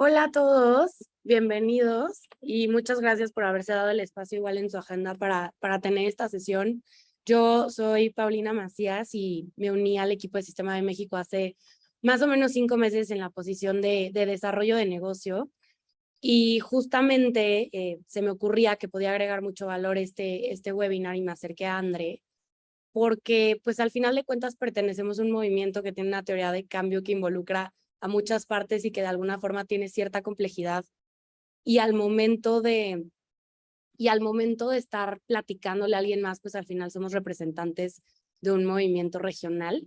Hola a todos, bienvenidos y muchas gracias por haberse dado el espacio igual en su agenda para tener esta sesión. Yo soy Paulina Macías y me uní al equipo de Sistema de México hace más o menos 5 meses en la posición de desarrollo de negocio y justamente se me ocurría que podía agregar mucho valor este webinar y me acerqué a André porque pues al final de cuentas pertenecemos a un movimiento que tiene una teoría de cambio que involucra a muchas partes y que de alguna forma tiene cierta complejidad. Y al momento de, y al momento de estar platicándole a alguien más, pues al final somos representantes de un movimiento regional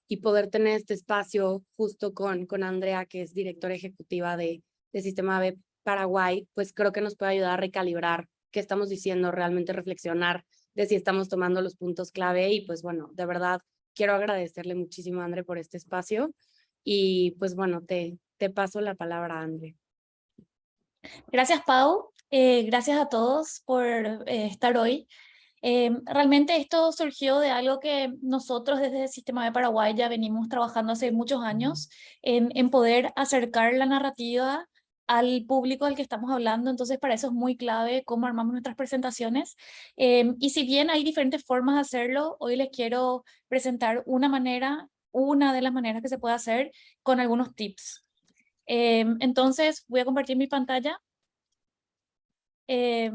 y poder tener este espacio justo con Andrea, que es directora ejecutiva de Sistema B Paraguay, pues creo que nos puede ayudar a recalibrar qué estamos diciendo, realmente reflexionar de si estamos tomando los puntos clave y pues bueno, de verdad quiero agradecerle muchísimo a André por este espacio y pues bueno, te paso la palabra, André. Gracias, Pau. Gracias a todos por estar hoy. Realmente esto surgió de algo que nosotros desde el Sistema de Paraguay ya venimos trabajando hace muchos años en poder acercar la narrativa al público al que estamos hablando. Entonces, para eso es muy clave cómo armamos nuestras presentaciones. Y si bien hay diferentes formas de hacerlo, hoy les quiero presentar una de las maneras que se puede hacer con algunos tips. Entonces, voy a compartir mi pantalla. Eh,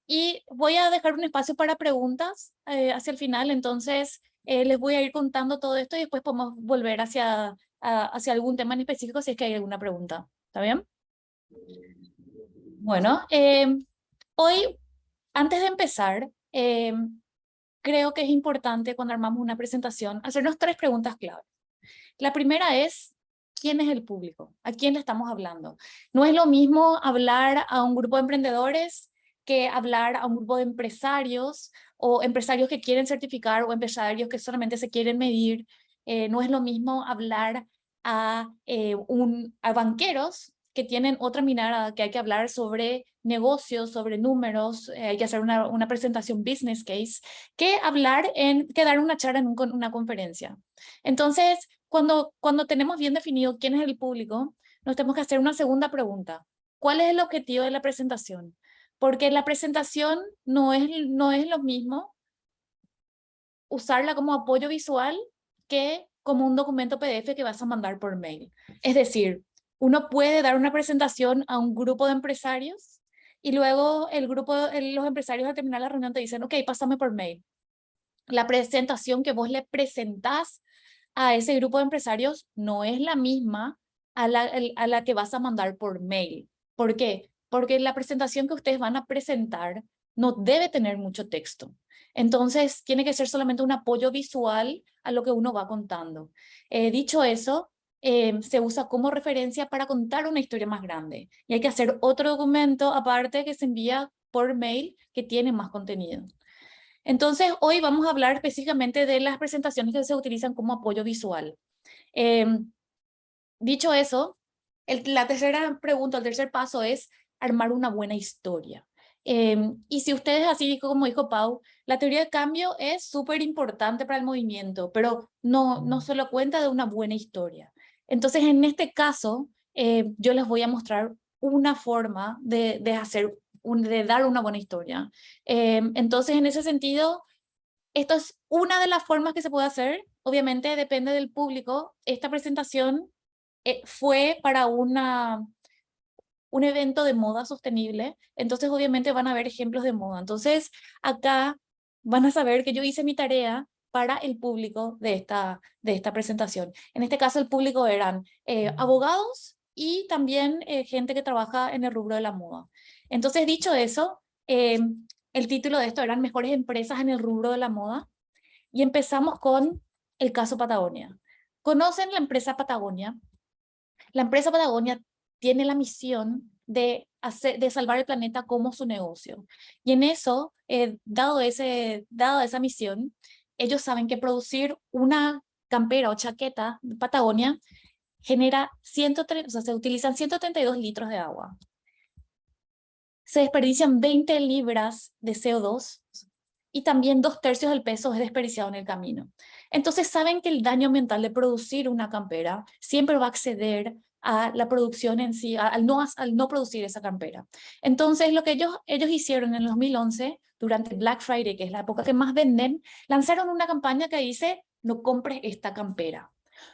y voy a dejar un espacio para preguntas hacia el final, entonces les voy a ir contando todo esto y después podemos volver hacia algún tema en específico si es que hay alguna pregunta. ¿Está bien? Bueno, hoy, antes de empezar, creo que es importante cuando armamos una presentación hacernos 3 preguntas clave. La primera es, ¿quién es el público? ¿A quién le estamos hablando? No es lo mismo hablar a un grupo de emprendedores que hablar a un grupo de empresarios o empresarios que quieren certificar o empresarios que solamente se quieren medir. No es lo mismo hablar a banqueros que tienen otra mirada, que hay que hablar sobre negocios, sobre números, hay que hacer una presentación business case, que dar una charla en una conferencia. Entonces, cuando tenemos bien definido quién es el público, nos tenemos que hacer una segunda pregunta. ¿Cuál es el objetivo de la presentación? Porque la presentación no es lo mismo usarla como apoyo visual que como un documento PDF que vas a mandar por mail. Es decir, uno puede dar una presentación a un grupo de empresarios y luego los empresarios al terminar la reunión te dicen, ok, pásame por mail. La presentación que vos le presentás a ese grupo de empresarios no es la misma a la que vas a mandar por mail. ¿Por qué? Porque la presentación que ustedes van a presentar no debe tener mucho texto. Entonces, tiene que ser solamente un apoyo visual a lo que uno va contando. Dicho eso, se usa como referencia para contar una historia más grande. Y hay que hacer otro documento aparte que se envía por mail que tiene más contenido. Entonces, hoy vamos a hablar específicamente de las presentaciones que se utilizan como apoyo visual. Eh, Dicho eso, la tercera pregunta, el tercer paso es armar una buena historia. Y si ustedes, así como dijo Pau, la teoría de cambio es súper importante para el movimiento, pero no solo cuenta de una buena historia. Entonces, en este caso, yo les voy a mostrar una forma de dar una buena historia. Entonces, en ese sentido, esto es una de las formas que se puede hacer. Obviamente, depende del público. Esta presentación fue para un evento de moda sostenible, entonces obviamente van a ver ejemplos de moda. Entonces acá van a saber que yo hice mi tarea para el público de esta presentación. En este caso el público eran abogados y también gente que trabaja en el rubro de la moda. Entonces, dicho eso, el título de esto eran Mejores empresas en el rubro de la moda y empezamos con el caso Patagonia. ¿Conocen la empresa Patagonia? La empresa Patagonia tiene la misión de salvar el planeta como su negocio. Y en eso, dado esa misión, ellos saben que producir una campera o chaqueta de Patagonia genera 103, o sea, se utilizan 132 litros de agua. Se desperdician 20 libras de CO2 y también 2/3 del peso es desperdiciado en el camino. Entonces saben que el daño ambiental de producir una campera siempre va a exceder a la producción en sí, al no producir esa campera. Entonces, lo que ellos hicieron en el 2011, durante Black Friday, que es la época que más venden, lanzaron una campaña que dice, no compres esta campera.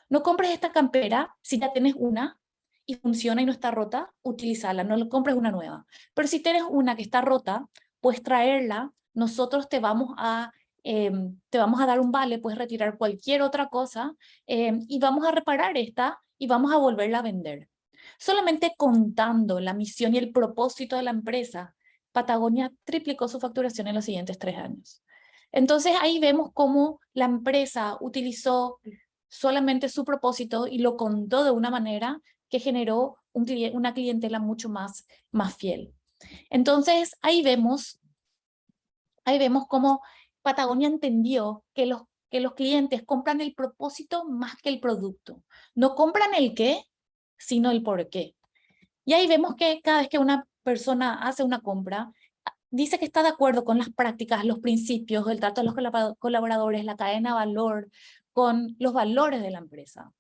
No compres esta campera si ya tienes una y funciona y no está rota, utilízala, no compres una nueva. Pero si tienes una que está rota, puedes traerla, nosotros te vamos a dar un vale, puedes retirar cualquier otra cosa y vamos a reparar esta y vamos a volverla a vender. Solamente contando la misión y el propósito de la empresa, Patagonia triplicó su facturación en los siguientes 3 años. Entonces ahí vemos cómo la empresa utilizó solamente su propósito y lo contó de una manera que generó una clientela mucho más fiel. Entonces ahí vemos cómo Patagonia entendió que los clientes compran el propósito más que el producto. No compran el qué, sino el por qué. Y ahí vemos que cada vez que una persona hace una compra, dice que está de acuerdo con las prácticas, los principios, el trato a los colaboradores, la cadena de valor, con los valores de la empresa.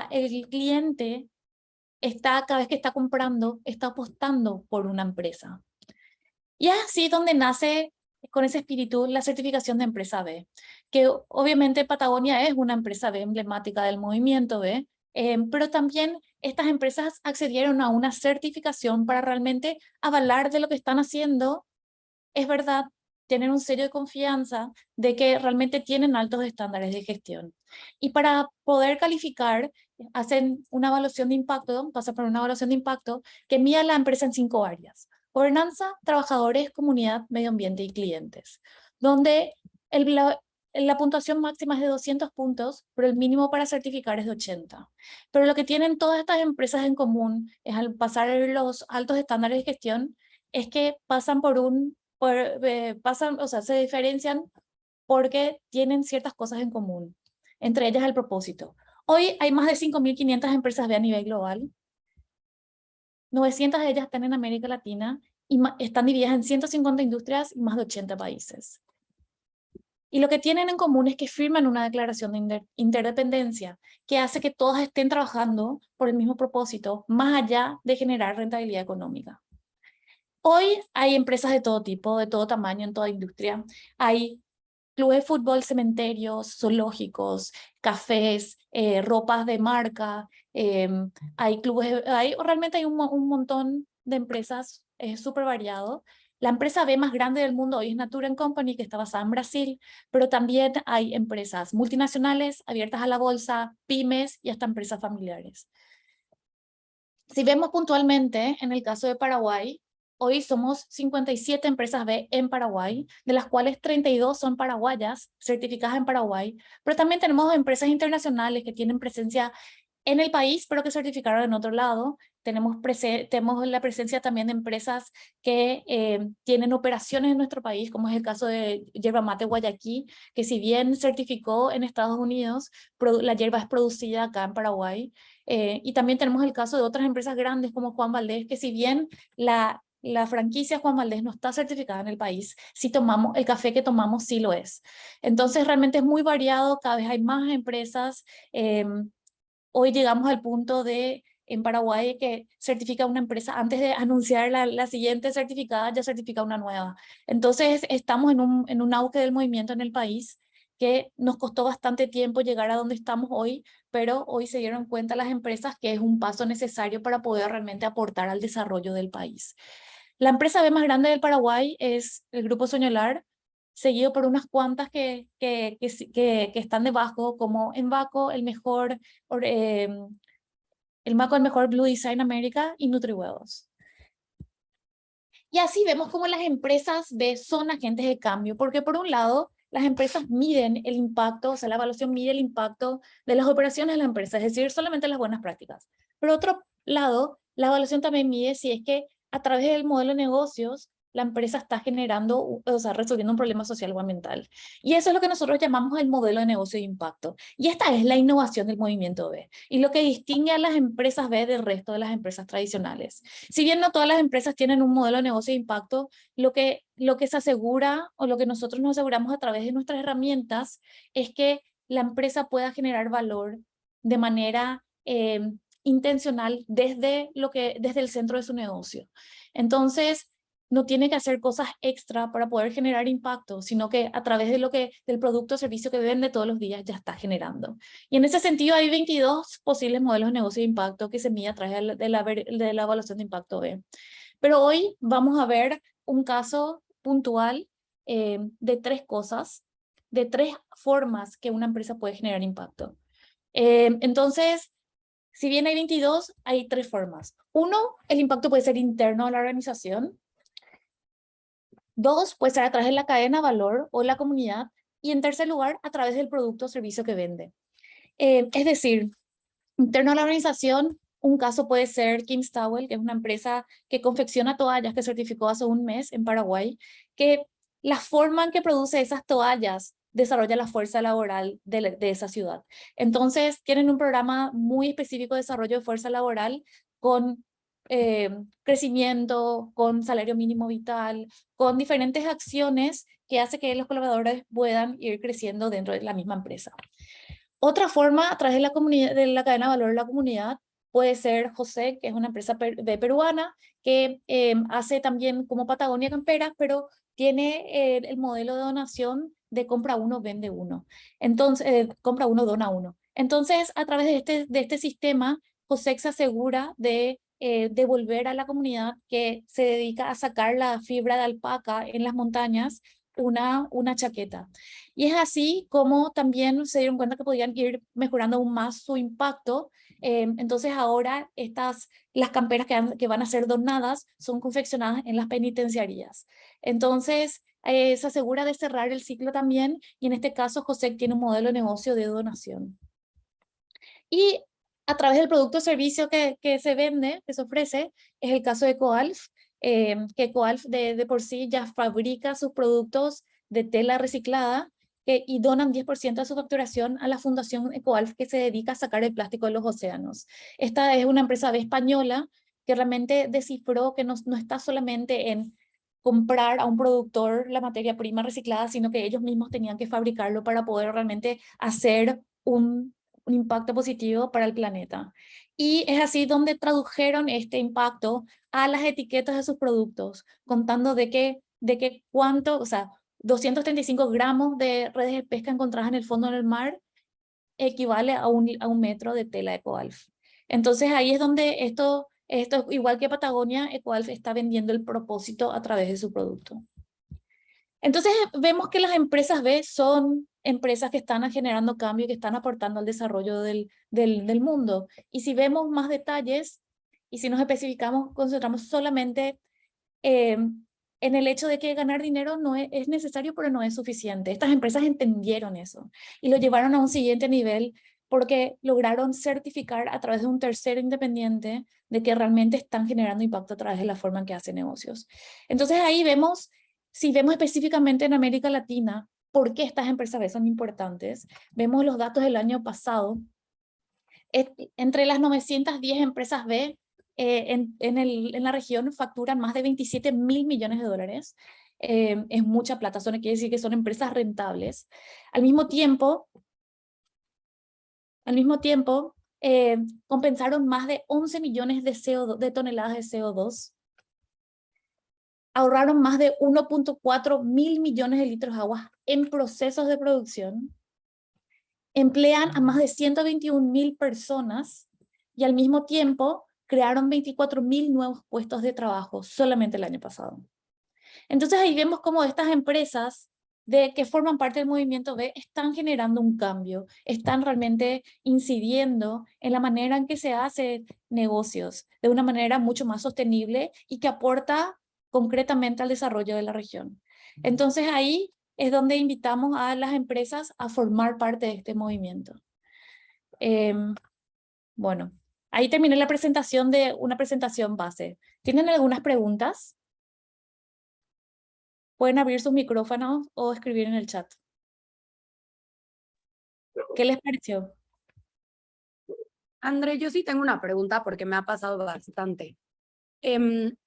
El cliente cada vez que está comprando, está apostando por una empresa. Y es así donde nace con ese espíritu la certificación de empresa B, que obviamente Patagonia es una empresa B emblemática del movimiento B, pero también estas empresas accedieron a una certificación para realmente avalar de lo que están haciendo, es verdad, tienen un sello de confianza de que realmente tienen altos estándares de gestión. Y para poder calificar, hacen una evaluación de impacto, pasa por una evaluación de impacto que mide la empresa en 5 áreas: gobernanza, trabajadores, comunidad, medio ambiente y clientes, donde la puntuación máxima es de 200 puntos, pero el mínimo para certificar es de 80. Pero lo que tienen todas estas empresas en común es, al pasar los altos estándares de gestión, es que o sea, se diferencian porque tienen ciertas cosas en común, entre ellas el propósito. Hoy hay más de 5.500 empresas B a nivel global, 900 de ellas están en América Latina y están divididas en 150 industrias y más de 80 países. Y lo que tienen en común es que firman una declaración de interdependencia que hace que todas estén trabajando por el mismo propósito, más allá de generar rentabilidad económica. Hoy hay empresas de todo tipo, de todo tamaño, en toda industria. Hay clubes de fútbol, cementerios, zoológicos, cafés, ropas de marca, hay realmente hay un montón de empresas, es súper variado. La empresa B más grande del mundo hoy es Natura Company, que está basada en Brasil, pero también hay empresas multinacionales abiertas a la bolsa, pymes y hasta empresas familiares. Si vemos puntualmente, en el caso de Paraguay, hoy somos 57 empresas B en Paraguay, de las cuales 32 son paraguayas, certificadas en Paraguay, pero también tenemos empresas internacionales que tienen presencia en el país, pero que certificaron en otro lado. Tenemos la presencia también de empresas que tienen operaciones en nuestro país, como es el caso de Yerba Mate Guayaquil, que si bien certificó en Estados Unidos, la yerba es producida acá en Paraguay. Y también tenemos el caso de otras empresas grandes como Juan Valdez, que si bien la franquicia Juan Valdez no está certificada en el país, si tomamos el café que tomamos sí lo es. Entonces realmente es muy variado, cada vez hay más empresas. Hoy llegamos al punto en Paraguay que certifica una empresa, antes de anunciar la siguiente certificada, ya certifica una nueva. Entonces estamos en un auge del movimiento en el país que nos costó bastante tiempo llegar a donde estamos hoy, pero hoy se dieron cuenta las empresas que es un paso necesario para poder realmente aportar al desarrollo del país. La empresa B más grande del Paraguay es el Grupo Soñolar, seguido por unas cuantas que están debajo, como Envaco, el mejor Blue Design America y NutriHuevos. Y así vemos cómo las empresas B son agentes de cambio, porque por un lado, las empresas miden el impacto, o sea, la evaluación mide el impacto de las operaciones de la empresa, es decir, solamente las buenas prácticas. Por otro lado, la evaluación también mide si es que a través del modelo de negocios, la empresa está generando, o sea, resolviendo un problema social o ambiental. Y eso es lo que nosotros llamamos el modelo de negocio de impacto. Y esta es la innovación del movimiento B, y lo que distingue a las empresas B del resto de las empresas tradicionales. Si bien no todas las empresas tienen un modelo de negocio de impacto, lo que se asegura, o lo que nosotros nos aseguramos a través de nuestras herramientas, es que la empresa pueda generar valor de manera intencional desde el centro de su negocio. Entonces, no tiene que hacer cosas extra para poder generar impacto, sino que a través del producto o servicio que vende todos los días ya está generando. Y en ese sentido hay 22 posibles modelos de negocio de impacto que se mide a través de la evaluación de impacto B. Pero hoy vamos a ver un caso puntual de 3 cosas, de 3 formas que una empresa puede generar impacto. Entonces, si bien hay 22, hay 3 formas. 1, el impacto puede ser interno a la organización. 2, puede ser a través de la cadena de valor o la comunidad. Y en tercer lugar, a través del producto o servicio que vende. Es decir, interno a la organización, un caso puede ser King's Towel, que es una empresa que confecciona toallas que certificó hace un mes en Paraguay, que la forma en que produce esas toallas desarrolla la fuerza laboral de esa ciudad. Entonces, tienen un programa muy específico de desarrollo de fuerza laboral con crecimiento, con salario mínimo vital, con diferentes acciones que hace que los colaboradores puedan ir creciendo dentro de la misma empresa. Otra forma, a través de la comunidad, de la cadena de valor de la comunidad, puede ser José, que es una empresa peruana, que hace también como Patagonia Camperas, pero tiene el modelo de donación de compra uno, vende uno. Entonces, compra uno, dona uno. Entonces, a través de este sistema, José se asegura de devolver a la comunidad que se dedica a sacar la fibra de alpaca en las montañas una chaqueta. Y es así como también se dieron cuenta que podían ir mejorando aún más su impacto. Entonces ahora las camperas que van a ser donadas son confeccionadas en las penitenciarías. Entonces se asegura de cerrar el ciclo también, y en este caso José tiene un modelo de negocio de donación. Y a través del producto o servicio que se vende, que se ofrece, es el caso de Coalf, que Coalf de por sí ya fabrica sus productos de tela reciclada y donan 10% de su facturación a la Fundación Ecoalf, que se dedica a sacar el plástico de los océanos. Esta es una empresa española que realmente descifró que no está solamente en comprar a un productor la materia prima reciclada, sino que ellos mismos tenían que fabricarlo para poder realmente hacer un impacto positivo para el planeta. Y es así donde tradujeron este impacto a las etiquetas de sus productos, contando de que cuánto, o sea, 235 gramos de redes de pesca encontradas en el fondo del mar equivale a un metro de tela Ecoalf. Entonces ahí es donde esto igual que Patagonia, Ecoalf está vendiendo el propósito a través de su producto. Entonces vemos que las empresas B son empresas que están generando cambio y que están aportando al desarrollo del mundo. Y si vemos más detalles y si nos especificamos, concentramos solamente en el hecho de que ganar dinero no es necesario, pero no es suficiente. Estas empresas entendieron eso y lo llevaron a un siguiente nivel porque lograron certificar a través de un tercero independiente de que realmente están generando impacto a través de la forma en que hacen negocios. Entonces ahí vemos, si vemos específicamente en América Latina, por qué estas empresas B son importantes. Vemos los datos del año pasado. Entre las 910 empresas B en la región facturan más de 27.000 millones de dólares. Es mucha plata, eso quiere decir que son empresas rentables. Al mismo tiempo, compensaron más de 11 millones de toneladas de CO2, ahorraron más de 1.4 mil millones de litros de agua en procesos de producción, emplean a más de 121.000 personas y al mismo tiempo crearon 24.000 nuevos puestos de trabajo solamente el año pasado. Entonces ahí vemos cómo estas empresas que forman parte del movimiento B están generando un cambio, están realmente incidiendo en la manera en que se hacen negocios de una manera mucho más sostenible y que aporta concretamente al desarrollo de la región. Entonces ahí es donde invitamos a las empresas a formar parte de este movimiento. Bueno, ahí terminé la presentación de una presentación base. ¿Tienen algunas preguntas? Pueden abrir sus micrófonos o escribir en el chat. ¿Qué les pareció? André, yo sí tengo una pregunta porque me ha pasado bastante. En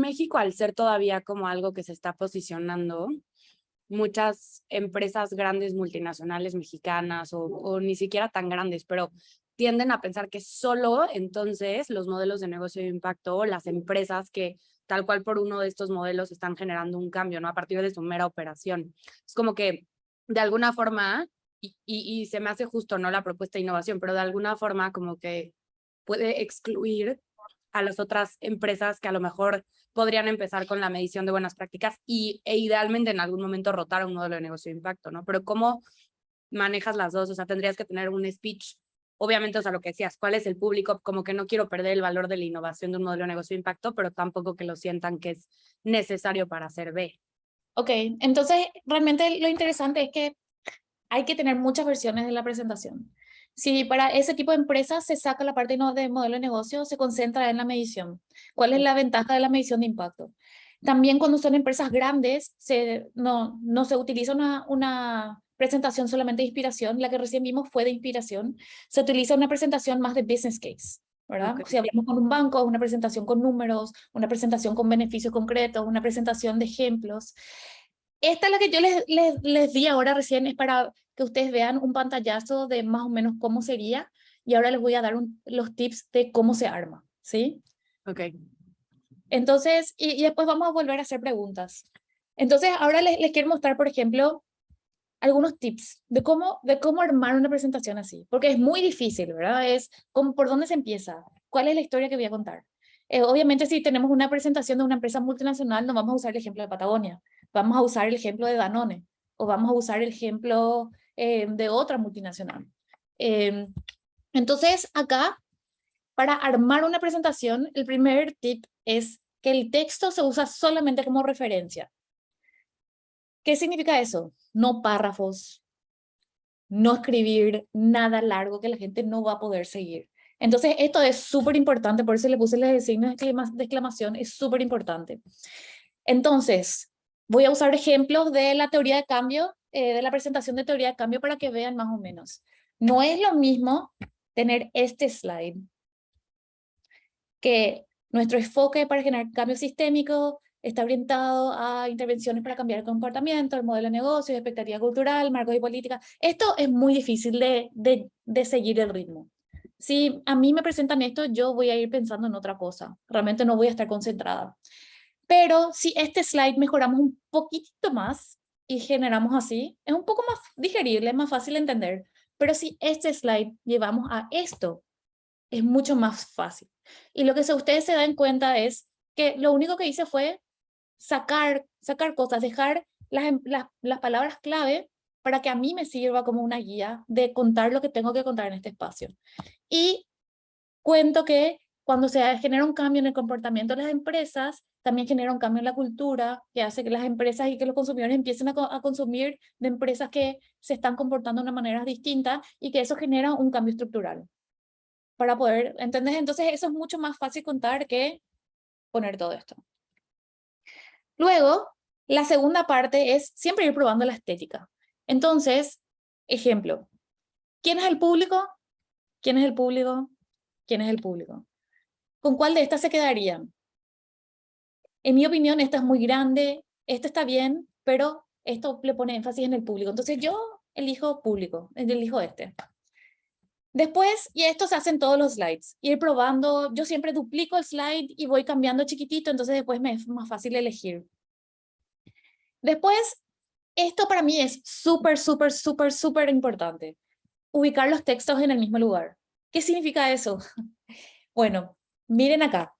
México, al ser todavía como algo que se está posicionando, muchas empresas grandes multinacionales mexicanas o ni siquiera tan grandes, pero tienden a pensar que solo entonces los modelos de negocio de impacto, las empresas que tal cual por uno de estos modelos están generando un cambio, ¿no? A partir de su mera operación. Es como que de alguna forma, y se me hace justo, ¿no? La propuesta de innovación, pero de alguna forma como que puede excluir a las otras empresas que a lo mejor podrían empezar con la medición de buenas prácticas e idealmente en algún momento rotar a un modelo de negocio de impacto, ¿no? Pero ¿cómo manejas las dos? O sea, tendrías que tener un speech, obviamente, o sea, lo que decías, ¿cuál es el público? Como que no quiero perder el valor de la innovación de un modelo de negocio de impacto, pero tampoco que lo sientan que es necesario para hacer B. Ok, entonces realmente lo interesante es que hay que tener muchas versiones de la presentación. Si para ese tipo de empresas se saca la parte de modelo de negocio, se concentra en la medición. ¿Cuál es la ventaja de la medición de impacto? También cuando son empresas grandes, no se utiliza una presentación solamente de inspiración, la que recién vimos fue de inspiración, se utiliza una presentación más de business case, ¿verdad? Okay. Si hablamos con un banco, una presentación con números, una presentación con beneficios concretos, una presentación de ejemplos. Esta es la que yo les di ahora recién, es para que ustedes vean un pantallazo de más o menos cómo sería, y ahora les voy a dar los tips de cómo se arma, ¿sí? Ok. Entonces, y después vamos a volver a hacer preguntas. Entonces, ahora les quiero mostrar, por ejemplo, algunos tips de cómo armar una presentación así, porque es muy difícil, ¿verdad? Es por dónde se empieza, cuál es la historia que voy a contar. Obviamente, si tenemos una presentación de una empresa multinacional, no vamos a usar el ejemplo de Patagonia, vamos a usar el ejemplo de Danone, o vamos a usar el ejemplo de otra multinacional. Eh, entonces, acá, para armar una presentación, el primer tip es que el texto se usa solamente como referencia. ¿Qué significa eso? No párrafos, no escribir nada largo que la gente no va a poder seguir. Entonces, esto es súper importante, por eso le puse los signos de exclamación, es súper importante. Entonces, voy a usar ejemplos de la teoría de cambio, de la presentación de teoría de cambio para que vean más o menos. No es lo mismo tener este slide, que nuestro enfoque para generar cambio sistémico está orientado a intervenciones para cambiar el comportamiento, el modelo de negocio, expectativa cultural, marcos y política. Esto es muy difícil de seguir el ritmo. Si a mí me presentan esto, yo voy a ir pensando en otra cosa. Realmente no voy a estar concentrada. Pero si este slide mejoramos un poquitito más y generamos así, es un poco más digerible, más fácil de entender. Pero si este slide llevamos a esto, es mucho más fácil. Y lo que ustedes se dan cuenta es que lo único que hice fue sacar cosas, dejar las palabras clave para que a mí me sirva como una guía de contar lo que tengo que contar en este espacio. Y cuento que cuando se genera un cambio en el comportamiento de las empresas, también genera un cambio en la cultura que hace que las empresas y que los consumidores empiecen a consumir de empresas que se están comportando de una manera distinta y que eso genera un cambio estructural. Para poder, ¿entendés? Entonces eso es mucho más fácil contar que poner todo esto. Luego, la segunda parte es siempre ir probando la estética. Entonces, ejemplo, ¿quién es el público? ¿Quién es el público? ¿Quién es el público? ¿Con cuál de estas se quedarían? En mi opinión, esta es muy grande, esta está bien, pero esto le pone énfasis en el público. Entonces yo elijo público, elijo este. Después, y esto se hace en todos los slides, ir probando, yo siempre duplico el slide y voy cambiando chiquitito, entonces después me es más fácil elegir. Después, esto para mí es súper, súper, súper, súper importante. Ubicar los textos en el mismo lugar. ¿Qué significa eso? Bueno, miren acá.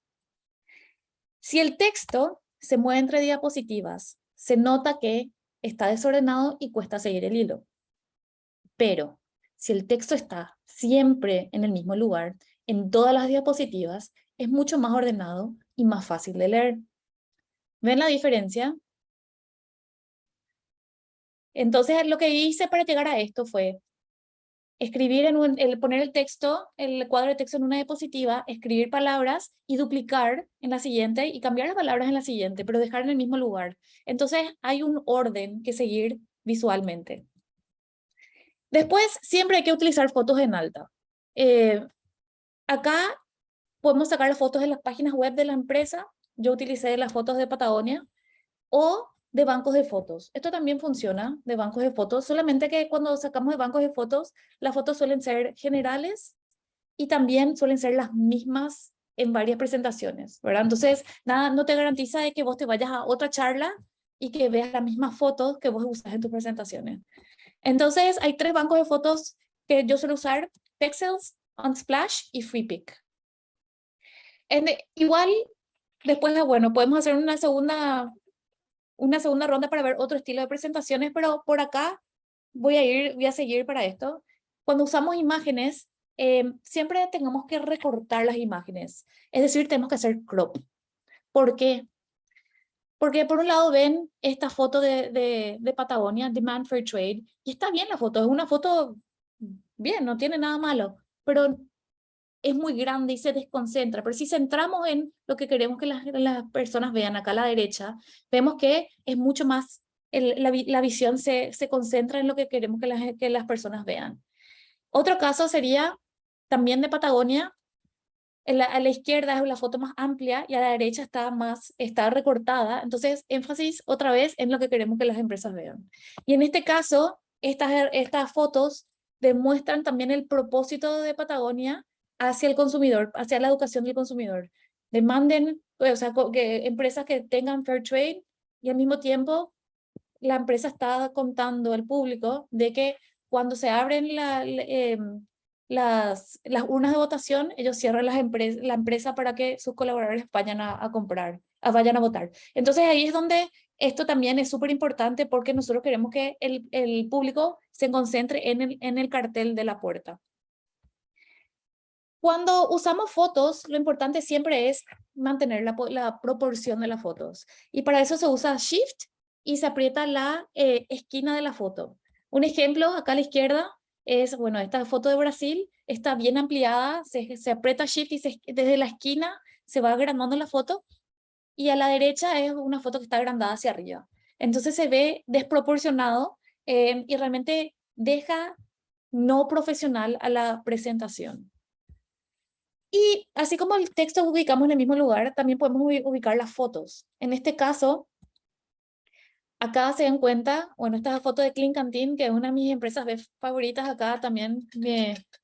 Si el texto se mueve entre diapositivas, se nota que está desordenado y cuesta seguir el hilo. Pero si el texto está siempre en el mismo lugar, en todas las diapositivas, es mucho más ordenado y más fácil de leer. ¿Ven la diferencia? Entonces, lo que hice para llegar a esto fue escribir poner el texto, el cuadro de texto en una diapositiva, escribir palabras y duplicar en la siguiente y cambiar las palabras en la siguiente, pero dejar en el mismo lugar. Entonces, hay un orden que seguir visualmente. Después, siempre hay que utilizar fotos en alta. Acá podemos sacar las fotos de las páginas web de la empresa. Yo utilicé las fotos de Patagonia o de bancos de fotos. Esto también funciona de bancos de fotos, solamente que cuando sacamos de bancos de fotos, las fotos suelen ser generales y también suelen ser las mismas en varias presentaciones, ¿verdad? Entonces, nada, no te garantiza de que vos te vayas a otra charla y que veas las mismas fotos que vos usas en tus presentaciones. Entonces, hay 3 bancos de fotos que yo suelo usar: Pexels, Unsplash y FreePic. Igual, después, bueno, podemos hacer una segunda ronda para ver otro estilo de presentaciones, pero por acá voy a seguir para esto. Cuando usamos imágenes, siempre tengamos que recortar las imágenes, es decir, tenemos que hacer crop. ¿Por qué? Porque por un lado ven esta foto de Patagonia, Demand Fair Trade, y está bien la foto, es una foto bien, no tiene nada malo, pero es muy grande y se desconcentra. Pero si centramos en lo que queremos que las personas vean acá a la derecha, vemos que es mucho más, la visión se concentra en lo que queremos que las personas vean. Otro caso sería también de Patagonia. A la izquierda es la foto más amplia y a la derecha está recortada. Entonces, énfasis otra vez en lo que queremos que las empresas vean. Y en este caso, estas fotos demuestran también el propósito de Patagonia hacia el consumidor, hacia la educación del consumidor. Demanden, o sea, que empresas que tengan fair trade, y al mismo tiempo la empresa está contando al público de que cuando se abren las urnas de votación, ellos cierran la empresa para que sus colaboradores vayan a comprar, vayan a votar. Entonces ahí es donde esto también es súper importante, porque nosotros queremos que el público se concentre en el cartel de la puerta. Cuando usamos fotos, lo importante siempre es mantener la proporción de las fotos. Y para eso se usa Shift y se aprieta la esquina de la foto. Un ejemplo, acá a la izquierda, es, bueno, esta foto de Brasil está bien ampliada, se aprieta Shift y desde la esquina se va agrandando la foto, y a la derecha es una foto que está agrandada hacia arriba. Entonces se ve desproporcionado y realmente deja no profesional a la presentación. Y así como el texto ubicamos en el mismo lugar, también podemos ubicar las fotos. En este caso, acá se dan cuenta, bueno, esta foto de Clean Canteen, que es una de mis empresas favoritas, acá también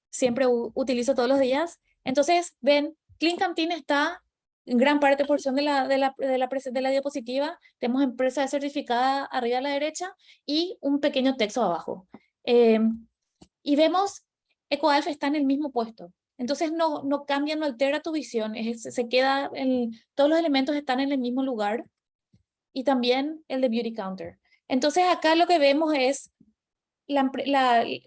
siempre utilizo todos los días. Entonces, ven, Clean Canteen está en gran parte porción de la diapositiva. Tenemos empresa certificada arriba a la derecha y un pequeño texto abajo. Y vemos, EcoAlf está en el mismo puesto. Entonces no cambia, no altera tu visión, se queda, todos los elementos están en el mismo lugar, y también el de Beauty Counter. Entonces acá lo que vemos es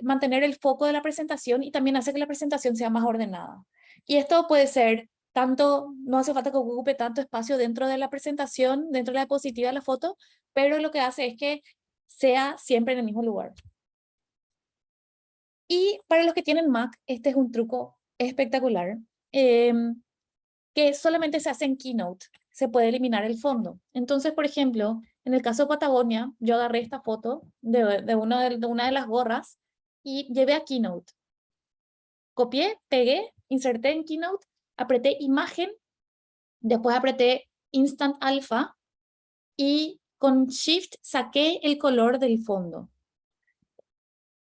mantener el foco de la presentación, y también hace que la presentación sea más ordenada. Y esto puede ser tanto, no hace falta que ocupe tanto espacio dentro de la presentación, dentro de la diapositiva de la foto, pero lo que hace es que sea siempre en el mismo lugar. Y para los que tienen Mac, este es un truco espectacular, que solamente se hace en Keynote. Se puede eliminar el fondo. Entonces, por ejemplo, en el caso de Patagonia, yo agarré esta foto de una de las gorras y llevé a Keynote. Copié, pegué, inserté en Keynote, apreté imagen, después apreté Instant Alpha y con Shift saqué el color del fondo.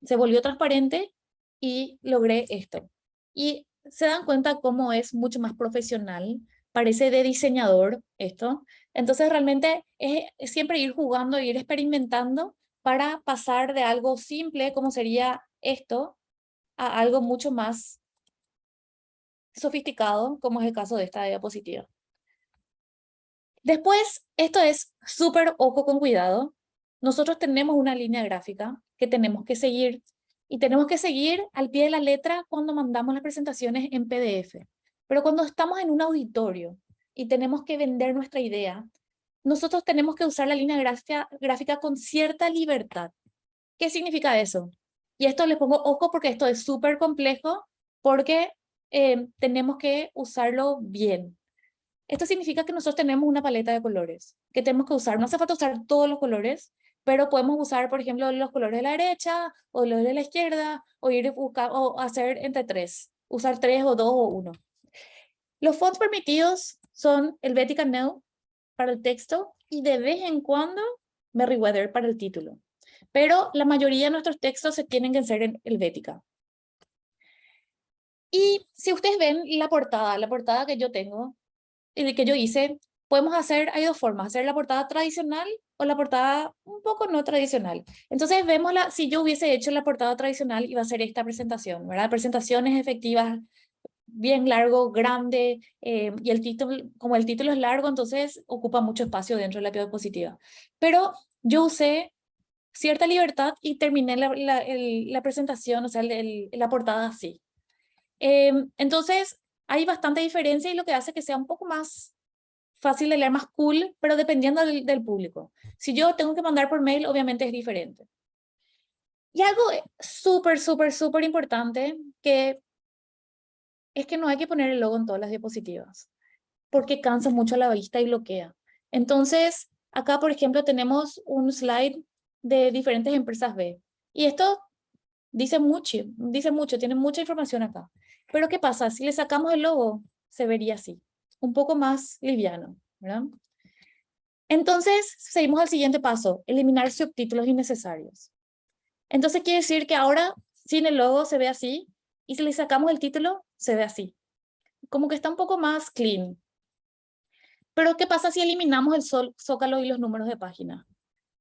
Se volvió transparente y logré esto. Y se dan cuenta cómo es mucho más profesional, parece de diseñador esto. Entonces realmente es siempre ir jugando, ir experimentando para pasar de algo simple como sería esto a algo mucho más sofisticado, como es el caso de esta diapositiva. Después, esto es súper ojo con cuidado. Nosotros tenemos una línea gráfica que tenemos que seguir, y tenemos que seguir al pie de la letra cuando mandamos las presentaciones en PDF. Pero cuando estamos en un auditorio y tenemos que vender nuestra idea, nosotros tenemos que usar la línea gráfica con cierta libertad. ¿Qué significa eso? Y esto les pongo ojo porque esto es súper complejo, porque tenemos que usarlo bien. Esto significa que nosotros tenemos una paleta de colores que tenemos que usar. No hace falta usar todos los colores, pero podemos usar, por ejemplo, los colores de la derecha o los de la izquierda, o ir buscar o hacer entre 3, usar 3 o 2 o 1. Los fonts permitidos son Helvetica Neue para el texto y de vez en cuando Merriweather para el título. Pero la mayoría de nuestros textos se tienen que ser en Helvetica. Y si ustedes ven la portada que yo tengo, que yo hice, podemos hacer, hay dos formas, hacer la portada tradicional o la portada un poco no tradicional. Entonces vemos si yo hubiese hecho la portada tradicional, iba a ser esta presentación, ¿verdad? Presentaciones efectivas, bien largo, grande, y el título, como el título es largo, entonces ocupa mucho espacio dentro de la diapositiva. Pero yo usé cierta libertad y terminé la presentación, o sea, la portada así. Entonces, hay bastante diferencia y lo que hace que sea un poco más fácil de leer, más cool, pero dependiendo del público. Si yo tengo que mandar por mail, obviamente es diferente. Y algo súper, súper, súper importante que es que no hay que poner el logo en todas las diapositivas, porque cansa mucho la vista y bloquea. Entonces, acá, por ejemplo, tenemos un slide de diferentes empresas B. Y esto dice mucho, tiene mucha información acá. Pero ¿qué pasa? Si le sacamos el logo, se vería así, un poco más liviano, ¿verdad? Entonces, seguimos al siguiente paso, eliminar subtítulos innecesarios. Entonces quiere decir que ahora sin el logo se ve así, y si le sacamos el título, se ve así. Como que está un poco más clean. Pero ¿qué pasa si eliminamos el zócalo y los números de página?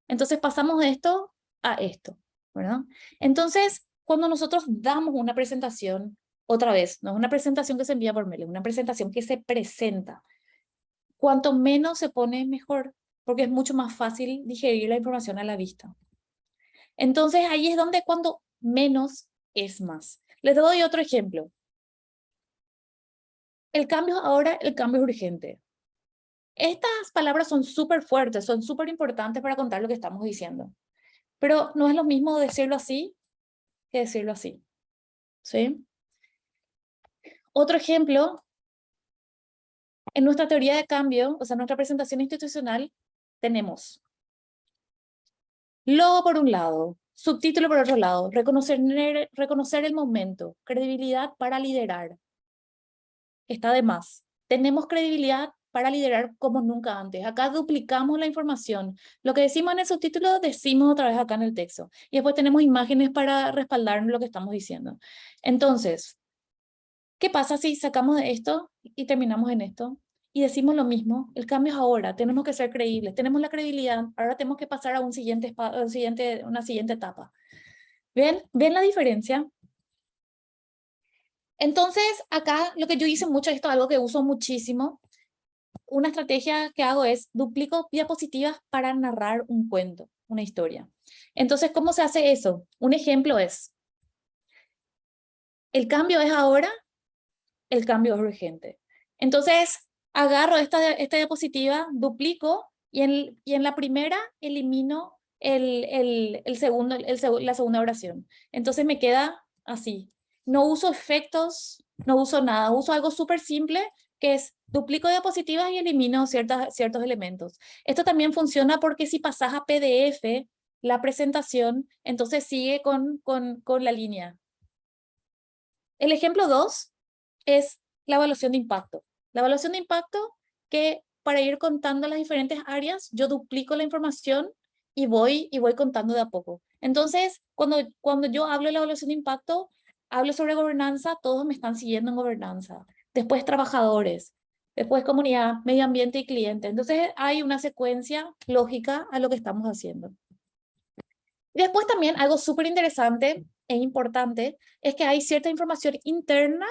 Entonces pasamos de esto a esto, ¿verdad? Entonces, cuando nosotros damos una presentación, otra vez, no es una presentación que se envía por mail, es una presentación que se presenta. Cuanto menos se pone, mejor, porque es mucho más fácil digerir la información a la vista. Entonces, ahí es donde cuando menos es más. Les doy otro ejemplo. El cambio es urgente. Estas palabras son súper fuertes, son súper importantes para contar lo que estamos diciendo. Pero no es lo mismo decirlo así que decirlo así. ¿Sí? Otro ejemplo, en nuestra teoría de cambio, o sea, nuestra presentación institucional, tenemos logo por un lado, subtítulo por otro lado, reconocer el momento, credibilidad para liderar. Está de más. Tenemos credibilidad para liderar como nunca antes. Acá duplicamos la información. Lo que decimos en el subtítulo, decimos otra vez acá en el texto. Y después tenemos imágenes para respaldar lo que estamos diciendo. Entonces, ¿qué pasa si sacamos de esto y terminamos en esto? Y decimos lo mismo, el cambio es ahora, tenemos que ser creíbles, tenemos la credibilidad, ahora tenemos que pasar a una siguiente etapa. ¿Ven la diferencia? Entonces, acá lo que yo hice mucho, esto es algo que uso muchísimo, una estrategia que hago es duplico diapositivas para narrar un cuento, una historia. Entonces, ¿cómo se hace eso? Un ejemplo es, el cambio es ahora, el cambio es urgente. Entonces, agarro esta diapositiva, duplico y en la primera elimino la segunda oración. Entonces me queda así. No uso efectos, no uso nada, uso algo súper simple que es duplico diapositivas y elimino ciertos elementos. Esto también funciona porque si pasas a PDF la presentación, entonces sigue con la línea. El ejemplo 2 es la evaluación de impacto. La evaluación de impacto que para ir contando las diferentes áreas, yo duplico la información y voy contando de a poco. Entonces, cuando yo hablo de la evaluación de impacto, hablo sobre gobernanza, todos me están siguiendo en gobernanza. Después trabajadores, después comunidad, medio ambiente y cliente. Entonces hay una secuencia lógica a lo que estamos haciendo. Después también algo súper interesante e importante es que hay cierta información interna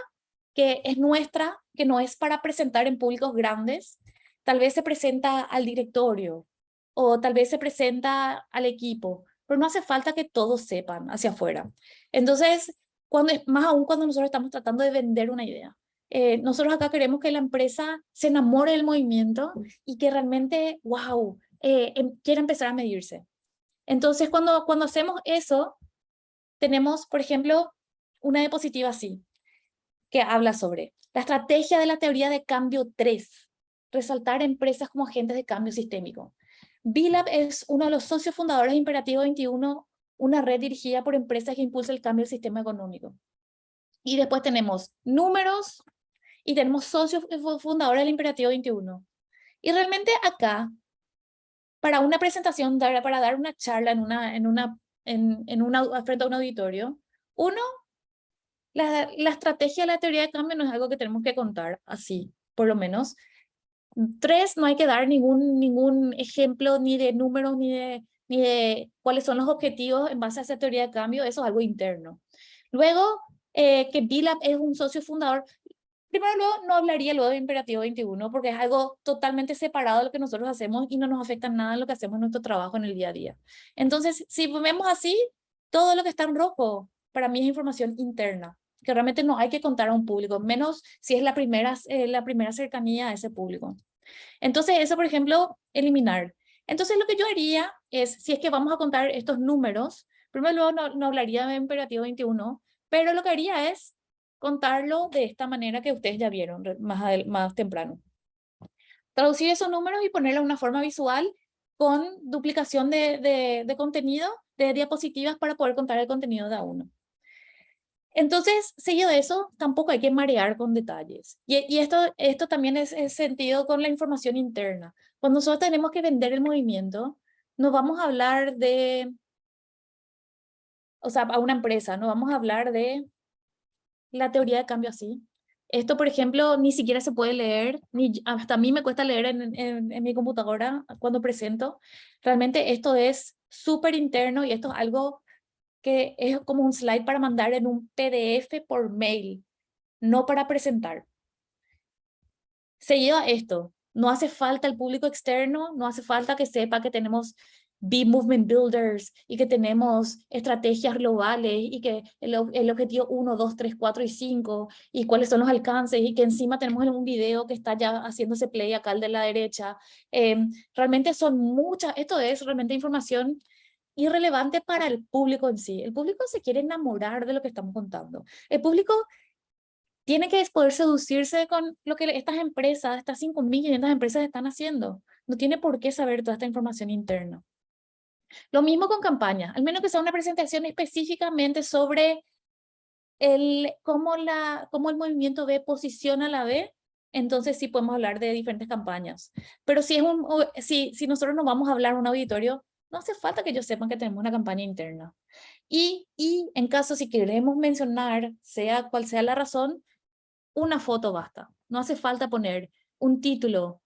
que es nuestra, que no es para presentar en públicos grandes. Tal vez se presenta al directorio o tal vez se presenta al equipo, pero no hace falta que todos sepan hacia afuera. Entonces, más aún cuando nosotros estamos tratando de vender una idea. Nosotros acá queremos que la empresa se enamore del movimiento y que realmente, wow, quiera empezar a medirse. Entonces, cuando hacemos eso, tenemos, por ejemplo, una diapositiva así, que habla sobre la estrategia de la teoría de cambio 3, resaltar empresas como agentes de cambio sistémico. B-Lab es uno de los socios fundadores de Imperativo 21, una red dirigida por empresas que impulsa el cambio del sistema económico. Y después tenemos números y tenemos socios fundadores del Imperativo 21. Y realmente acá, para una presentación, para dar una charla frente a un auditorio, uno la estrategia de la teoría de cambio no es algo que tenemos que contar así, por lo menos. 3, no hay que dar ningún ejemplo ni de números ni de cuáles son los objetivos en base a esa teoría de cambio, eso es algo interno. Luego, que BILAB es un socio fundador. Primero, luego, no hablaría luego de imperativo 21 porque es algo totalmente separado de lo que nosotros hacemos y no nos afecta nada en lo que hacemos en nuestro trabajo en el día a día. Entonces, si vemos así, todo lo que está en rojo para mí es información interna, que realmente no hay que contar a un público, menos si es la primera cercanía a ese público. Entonces, eso, por ejemplo, eliminar. Entonces, lo que yo haría es, si es que vamos a contar estos números, primero luego no hablaría de imperativo 21, pero lo que haría es contarlo de esta manera que ustedes ya vieron más temprano. Traducir esos números y ponerlo de una forma visual con duplicación de contenido, de diapositivas para poder contar el contenido de a uno. Entonces, seguido de eso, tampoco hay que marear con detalles. Y esto también es sentido con la información interna. Cuando nosotros tenemos que vender el movimiento, no vamos a hablar de, o sea, a una empresa, no vamos a hablar de la teoría de cambio así. Esto, por ejemplo, ni siquiera se puede leer, hasta a mí me cuesta leer en mi computadora cuando presento. Realmente esto es súper interno y esto es algo que es como un slide para mandar en un PDF por mail, no para presentar. Seguido a esto, no hace falta el público externo, no hace falta que sepa que tenemos B-Movement Builders y que tenemos estrategias globales y que el objetivo 1, 2, 3, 4 y 5 y cuáles son los alcances y que encima tenemos un video que está ya haciéndose play acá al de la derecha. Realmente son muchas, esto es realmente información irrelevante para el público en sí. El público se quiere enamorar de lo que estamos contando. El público tiene que poder seducirse con lo que estas empresas, estas 5.500 empresas están haciendo. No tiene por qué saber toda esta información interna. Lo mismo con campañas, al menos que sea una presentación específicamente sobre cómo el movimiento B posiciona a la B, entonces sí podemos hablar de diferentes campañas. Pero si nosotros no vamos a hablar a un auditorio, no hace falta que ellos sepan que tenemos una campaña interna. Y en caso si queremos mencionar, sea cual sea la razón, una foto basta. No hace falta poner un título,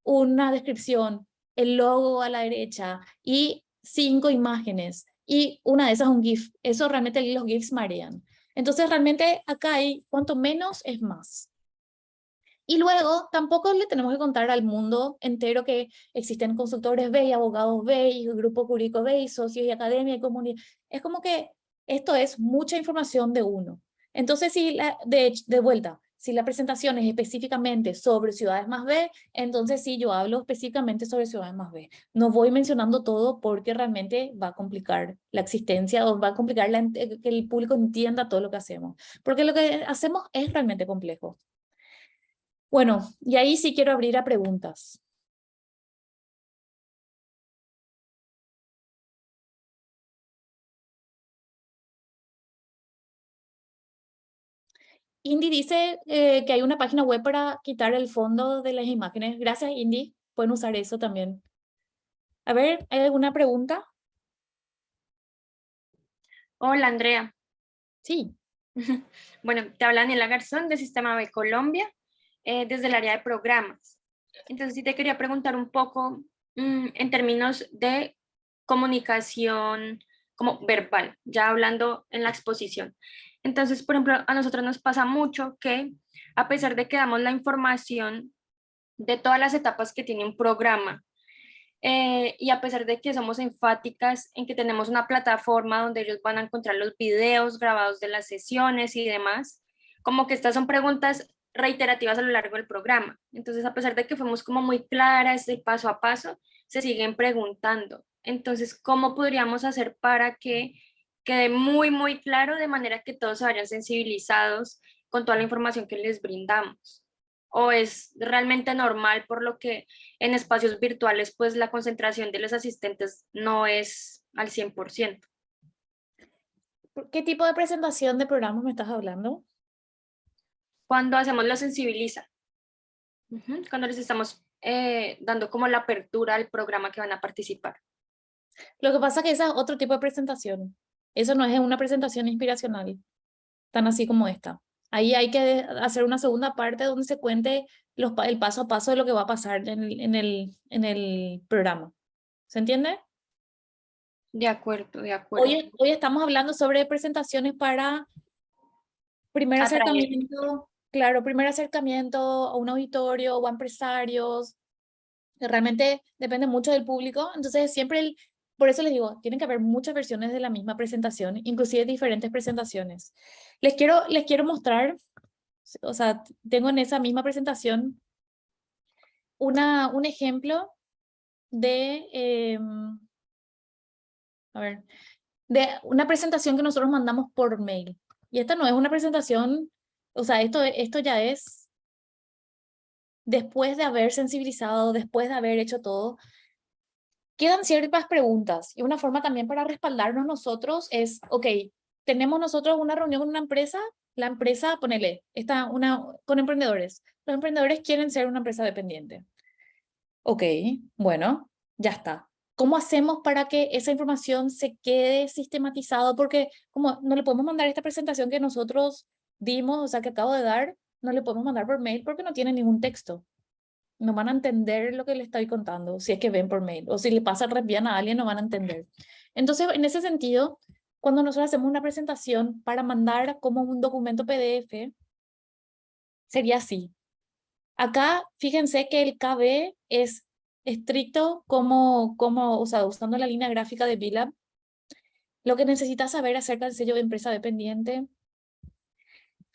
una descripción, el logo a la derecha y 5 imágenes. Y una de esas un GIF. Eso realmente los GIFs marean. Entonces realmente acá hay cuanto menos es más. Y luego tampoco le tenemos que contar al mundo entero que existen consultores B y abogados B y grupo jurídico B y socios y academia y comunidad. Es como que esto es mucha información de uno. Entonces, de vuelta, si la presentación es específicamente sobre ciudades más B, entonces sí, yo hablo específicamente sobre ciudades más B. No voy mencionando todo porque realmente va a complicar la existencia o va a complicar que el público entienda todo lo que hacemos. Porque lo que hacemos es realmente complejo. Bueno, y ahí sí quiero abrir a preguntas. Indy dice que hay una página web para quitar el fondo de las imágenes. Gracias, Indy. Pueden usar eso también. A ver, ¿hay alguna pregunta? Hola, Andrea. Sí. Bueno, te habla Daniela Garzón de Sistema B Colombia, desde el área de programas. Entonces, sí te quería preguntar un poco en términos de comunicación como verbal, ya hablando en la exposición. Entonces, por ejemplo, a nosotros nos pasa mucho que a pesar de que damos la información de todas las etapas que tiene un programa, y a pesar de que somos enfáticas en que tenemos una plataforma donde ellos van a encontrar los videos grabados de las sesiones y demás, como que estas son preguntas reiterativas a lo largo del programa. Entonces, a pesar de que fuimos como muy claras el paso a paso, se siguen preguntando. Entonces, ¿cómo podríamos hacer para que quede muy, muy claro de manera que todos se vayan sensibilizados con toda la información que les brindamos? ¿O es realmente normal por lo que en espacios virtuales pues la concentración de los asistentes no es al 100%? ¿Qué tipo de presentación de programa me estás hablando? Cuando hacemos lo sensibiliza, cuando les estamos dando como la apertura al programa que van a participar. Lo que pasa es que esa es otro tipo de presentación. Eso no es una presentación inspiracional. tan así como esta. Ahí hay que hacer una segunda parte donde se cuente el paso a paso de lo que va a pasar en el programa. ¿Se entiende? De acuerdo, de acuerdo. Hoy estamos hablando sobre presentaciones para primer Atraer. acercamiento, claro, primer acercamiento a un auditorio o a empresarios. Realmente depende mucho del público, entonces por eso les digo, tienen que haber muchas versiones de la misma presentación, inclusive diferentes presentaciones. Les quiero mostrar, o sea, tengo en esa misma presentación un ejemplo de, a ver, de una presentación que nosotros mandamos por mail. Y esta no es una presentación, o sea, esto ya es después de haber sensibilizado, después de haber hecho todo. Quedan ciertas preguntas y una forma también para respaldarnos nosotros es, ok, tenemos nosotros una reunión con una empresa, la empresa, ponele, con emprendedores. Los emprendedores quieren ser una empresa dependiente. Ok, bueno, ya está. ¿Cómo hacemos para que esa información se quede sistematizado? Porque como no le podemos mandar esta presentación que nosotros dimos, o sea, que acabo de dar, no le podemos mandar por mail porque no tiene ningún texto. No van a entender lo que le estoy contando, si es que ven por mail, o si le pasa reenvían a alguien, no van a entender. Entonces, en ese sentido, cuando nosotros hacemos una presentación para mandar como un documento PDF, sería así. Acá, fíjense que el KB es estricto o sea, usando la línea gráfica de BILAB. Lo que necesitas saber acerca del sello de empresa dependiente.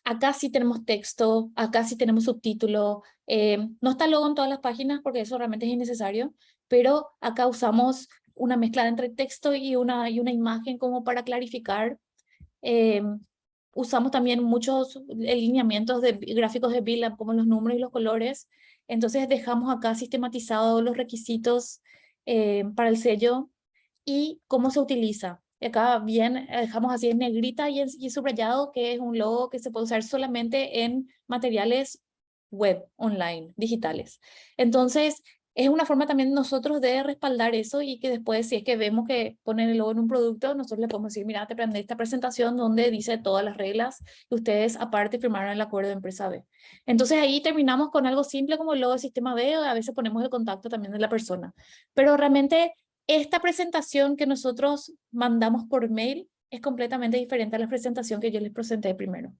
Acá sí tenemos texto, acá sí tenemos subtítulo. No está el logo en todas las páginas porque eso realmente es innecesario, pero acá usamos una mezcla entre texto y una imagen como para clarificar. Eh, Usamos también muchos lineamientos de gráficos de BILAB como los números y los colores. Entonces dejamos acá sistematizados los requisitos para el sello y cómo se utiliza. Y acá bien dejamos así en negrita y subrayado que es un logo que se puede usar solamente en materiales web, online, digitales. Entonces, es una forma también nosotros de respaldar eso y que después, si es que vemos que ponen el logo en un producto, nosotros le podemos decir, mira, te prendé esta presentación donde dice todas las reglas y ustedes aparte firmaron el acuerdo de empresa B. Entonces ahí terminamos con algo simple como el logo de sistema B, o a veces ponemos el contacto también de la persona. Pero realmente esta presentación que nosotros mandamos por mail es completamente diferente a la presentación que yo les presenté primero.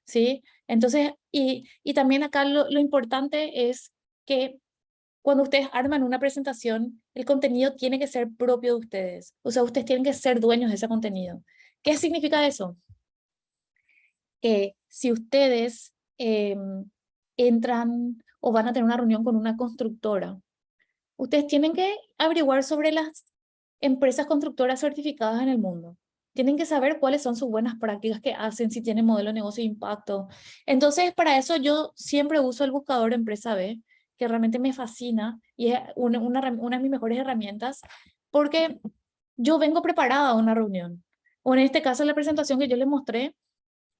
¿Sí? Entonces, y también acá lo importante es que cuando ustedes arman una presentación, el contenido tiene que ser propio de ustedes. O sea, ustedes tienen que ser dueños de ese contenido. ¿Qué significa eso? Que si ustedes entran o van a tener una reunión con una constructora, ustedes tienen que averiguar sobre las empresas constructoras certificadas en el mundo. Tienen que saber cuáles son sus buenas prácticas que hacen, si tienen modelo de negocio de impacto. Entonces, para eso yo siempre uso el buscador de Empresa B, que realmente me fascina y es una de mis mejores herramientas, porque yo vengo preparada a una reunión. O en este caso, la presentación que yo les mostré,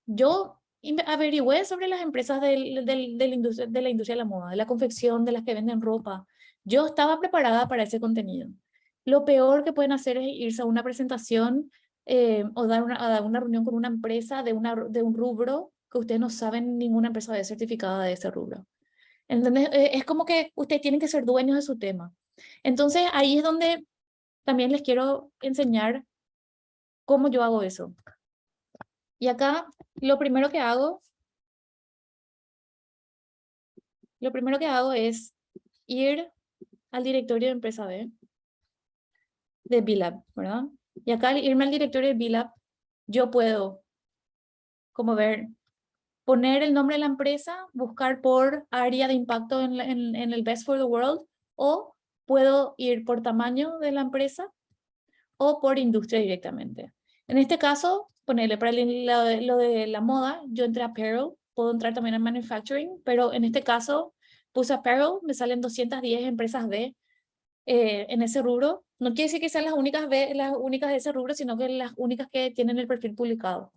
yo averigüé sobre las empresas de la industria de la moda, de la confección, de las que venden ropa. Yo estaba preparada para ese contenido. Lo peor que pueden hacer es irse a una presentación o a dar una reunión con una empresa de un rubro que ustedes no saben ninguna empresa de certificada de ese rubro. Entonces, es como que ustedes tienen que ser dueños de su tema. Entonces, ahí es donde también les quiero enseñar cómo yo hago eso. Y acá lo primero que hago es ir al directorio de empresa B, de BILAB, ¿verdad? Y acá al irme al directorio de BILAB, yo puedo, como ver, poner el nombre de la empresa, buscar por área de impacto en el Best for the World, o puedo ir por tamaño de la empresa o por industria directamente. En este caso, ponerle para lo de la moda, yo entré a apparel, puedo entrar también a manufacturing, pero en este caso puse apparel, me salen 210 empresas B en ese rubro. No quiere decir que sean las únicas de ese rubro, sino que las únicas que tienen el perfil publicado.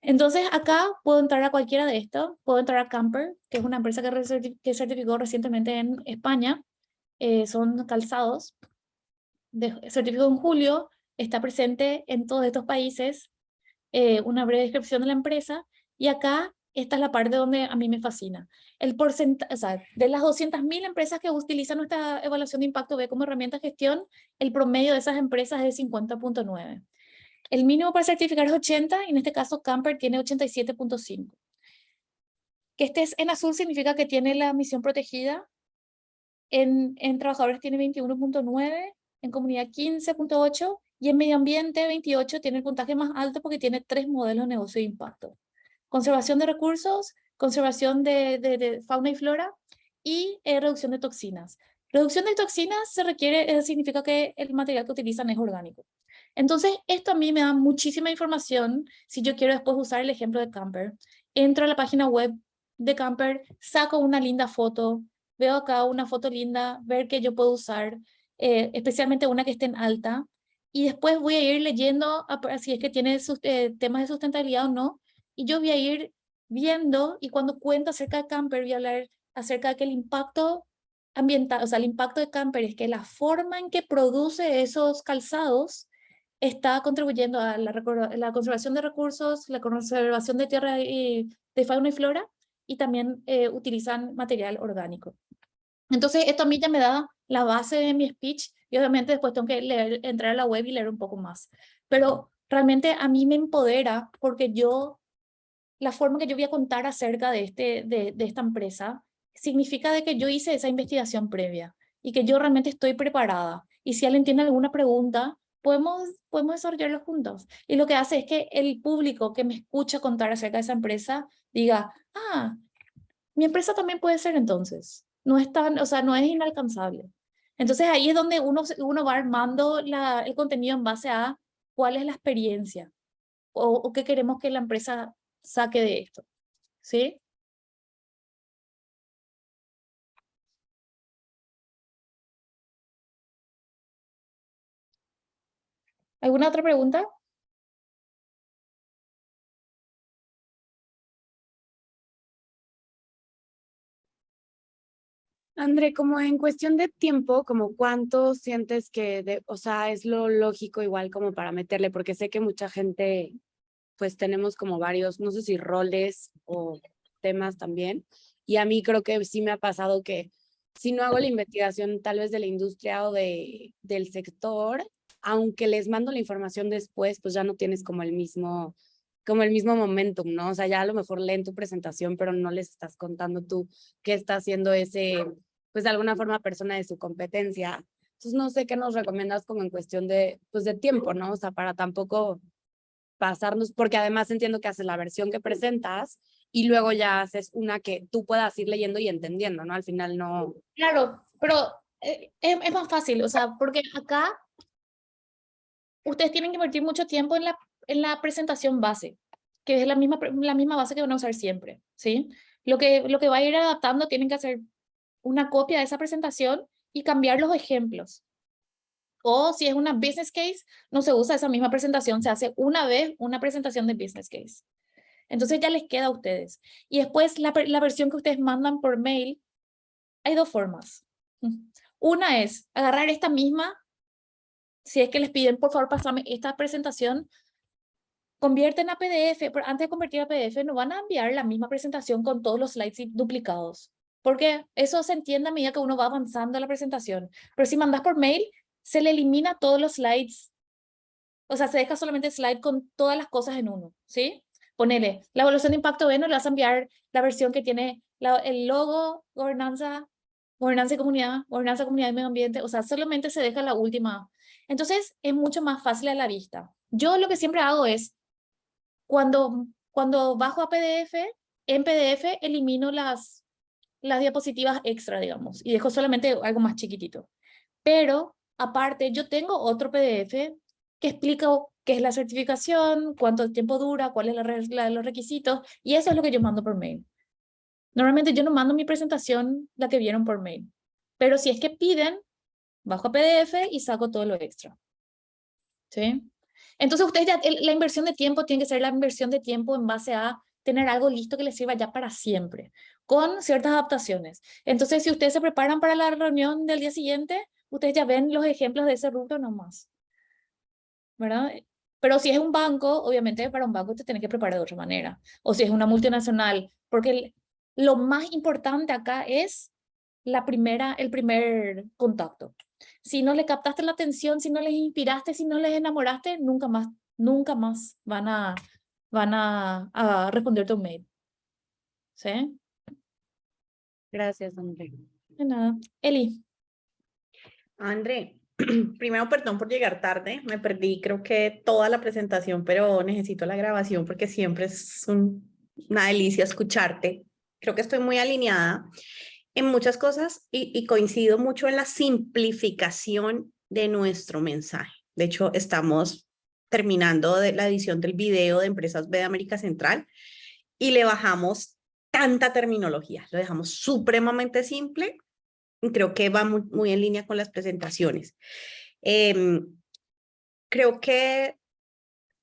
Entonces acá puedo entrar a cualquiera de estos, puedo entrar a Camper, que es una empresa que certificó recientemente en España, son calzados, certificó en julio, está presente en todos estos países, una breve descripción de la empresa, y acá esta es la parte donde a mí me fascina. El porcentaje, o sea, de las 200.000 empresas que utilizan nuestra evaluación de impacto B como herramienta de gestión, el promedio de esas empresas es de 50.9. El mínimo para certificar es 80, y en este caso Camper tiene 87.5. Que estés en azul significa que tiene la misión protegida. En trabajadores tiene 21.9, en comunidad 15.8 y en medio ambiente 28 tiene el puntaje más alto porque tiene 3 modelos de negocio de impacto. Conservación de recursos, conservación de fauna y flora y reducción de toxinas. Reducción de toxinas se requiere, significa que el material que utilizan es orgánico. Entonces, esto a mí me da muchísima información si yo quiero después usar el ejemplo de Camper. Entro a la página web de Camper, saco una linda foto, veo acá una foto linda, ver que yo puedo usar, especialmente una que esté en alta, y después voy a ir leyendo si es que tiene temas de sustentabilidad o no, y yo voy a ir viendo, y cuando cuento acerca de Camper, voy a hablar acerca de que el impacto ambiental, o sea, el impacto de Camper es que la forma en que produce esos calzados está contribuyendo a la conservación de recursos, la conservación de tierra y de fauna y flora, y también utilizan material orgánico. Entonces, esto a mí ya me da la base de mi speech, y obviamente después tengo que entrar a la web y leer un poco más. Pero realmente a mí me empodera porque la forma que yo voy a contar acerca de esta empresa significa de que yo hice esa investigación previa y que yo realmente estoy preparada. Y si alguien tiene alguna pregunta, podemos desarrollarlo juntos. Y lo que hace es que el público que me escucha contar acerca de esa empresa diga, ah, mi empresa también puede ser entonces. No es tan, o sea, no es inalcanzable. Entonces ahí es donde uno va armando el contenido en base a cuál es la experiencia o qué queremos que la empresa saque de esto. ¿Sí? ¿Alguna otra pregunta? André, como en cuestión de tiempo, como cuánto sientes que, o sea, es lo lógico igual como para meterle, porque sé que mucha gente, pues tenemos como varios, no sé si roles o temas también, y a mí creo que sí me ha pasado que si no hago la investigación tal vez de la industria o del sector, aunque les mando la información después, pues ya no tienes como el mismo momentum, ¿no? O sea, ya a lo mejor leen tu presentación, pero no les estás contando tú qué está haciendo ese, pues de alguna forma persona de su competencia. Entonces no sé qué nos recomiendas como en cuestión de, pues de tiempo, ¿no? O sea, para tampoco pasarnos, porque además entiendo que haces la versión que presentas y luego ya haces una que tú puedas ir leyendo y entendiendo, ¿no? Al final no. Claro, pero es más fácil, o sea, porque acá ustedes tienen que invertir mucho tiempo en la presentación base, que es la misma base que van a usar siempre, ¿sí? Lo que va a ir adaptando tienen que hacer una copia de esa presentación y cambiar los ejemplos. O si es una business case, no se usa esa misma presentación, se hace una vez una presentación de business case. Entonces ya les queda a ustedes. Y después la versión que ustedes mandan por mail, hay dos formas. Una es agarrar esta misma, si es que les piden, por favor, pasame esta presentación, convierten a PDF, pero antes de convertir a PDF no van a enviar la misma presentación con todos los slides duplicados, porque eso se entiende a medida que uno va avanzando en la presentación. Pero si mandas por mail, se le elimina todos los slides, o sea, se deja solamente el slide con todas las cosas en uno, ¿sí? Ponele, la evaluación de impacto B, no le vas a enviar la versión que tiene el logo, gobernanza y comunidad, gobernanza, comunidad y medio ambiente, o sea, solamente se deja la última. Entonces, es mucho más fácil a la vista. Yo lo que siempre hago es, cuando bajo a PDF, en PDF elimino las diapositivas extra, digamos, y dejo solamente algo más chiquitito. Pero, aparte, yo tengo otro PDF que explica qué es la certificación, cuánto tiempo dura, cuál es los requisitos, y eso es lo que yo mando por mail. Normalmente yo no mando mi presentación, la que vieron por mail, pero si es que piden, bajo a PDF y saco todo lo extra. ¿Sí? Entonces ustedes ya, la inversión de tiempo tiene que ser la inversión de tiempo en base a tener algo listo que les sirva ya para siempre, con ciertas adaptaciones. Entonces, si ustedes se preparan para la reunión del día siguiente, ustedes ya ven los ejemplos de ese rubro nomás, ¿verdad? Pero si es un banco, obviamente para un banco te tienes que preparar de otra manera. O si es una multinacional, porque lo más importante acá es el primer contacto. Si no le captaste la atención, si no les inspiraste, si no les enamoraste, nunca más van a responderte un mail. ¿Sí? Gracias, André. De nada. Eli. André, primero perdón por llegar tarde, me perdí creo que toda la presentación, pero necesito la grabación porque siempre es una delicia escucharte. Creo que estoy muy alineada en muchas cosas y coincido mucho en la simplificación de nuestro mensaje. De hecho, estamos terminando la edición del video de Empresas B de América Central y le bajamos tanta terminología, lo dejamos supremamente simple. Creo que va muy en línea con las presentaciones. Creo que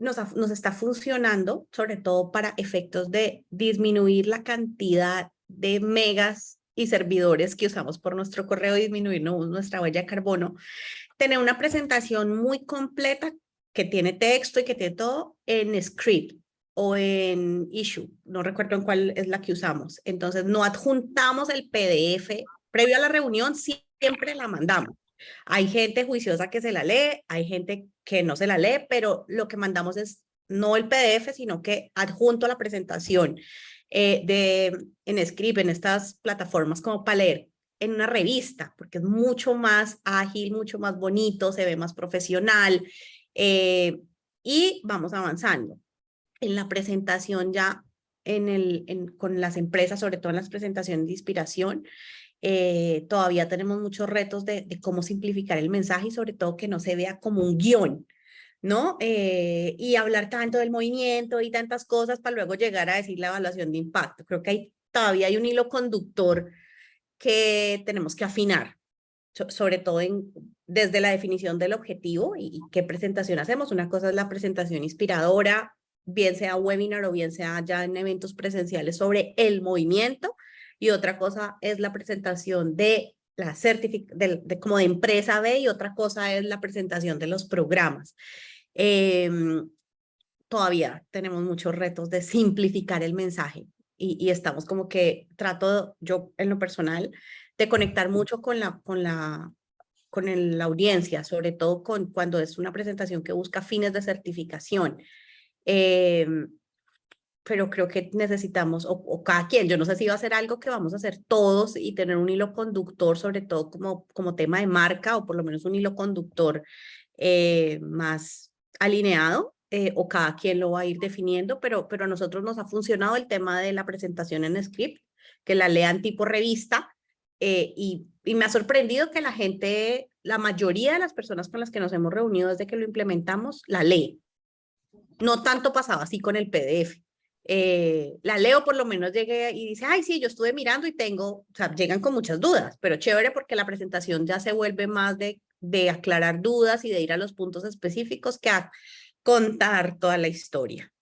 nos está funcionando, sobre todo para efectos de disminuir la cantidad de megas y servidores que usamos por nuestro correo, disminuir nuestra huella de carbono. Tener una presentación muy completa que tiene texto y que tiene todo en script o en issue. No recuerdo en cuál es la que usamos. Entonces, no adjuntamos el PDF. Previo a la reunión, siempre la mandamos. Hay gente juiciosa que se la lee, hay gente que no se la lee, pero lo que mandamos es no el PDF, sino que adjunto a la presentación en Script, en estas plataformas como para leer en una revista, porque es mucho más ágil, mucho más bonito, se ve más profesional y vamos avanzando. En la presentación ya con las empresas, sobre todo en las presentaciones de inspiración, todavía tenemos muchos retos de cómo simplificar el mensaje y sobre todo que no se vea como un guión, ¿no? Y hablar tanto del movimiento y tantas cosas para luego llegar a decir la evaluación de impacto. Creo que todavía hay un hilo conductor que tenemos que afinar, sobre todo desde la definición del objetivo y qué presentación hacemos. Una cosa es la presentación inspiradora, bien sea webinar o bien sea ya en eventos presenciales sobre el movimiento, y otra cosa es la presentación de la como de empresa B, y otra cosa es la presentación de los programas. Todavía tenemos muchos retos de simplificar el mensaje y estamos como que trato yo en lo personal de conectar mucho con la audiencia, sobre todo cuando es una presentación que busca fines de certificación. Pero creo que necesitamos, o cada quien, yo no sé si va a ser algo que vamos a hacer todos y tener un hilo conductor, sobre todo como tema de marca, o por lo menos un hilo conductor más alineado, o cada quien lo va a ir definiendo, pero a nosotros nos ha funcionado el tema de la presentación en script, que la lean tipo revista, y me ha sorprendido que la mayoría de las personas con las que nos hemos reunido desde que lo implementamos, la lee. No tanto pasaba así con el PDF. La leo, por lo menos llegué y dice, ay, sí, yo estuve mirando y o sea, llegan con muchas dudas, pero chévere porque la presentación ya se vuelve más de aclarar dudas y de ir a los puntos específicos que a contar toda la historia.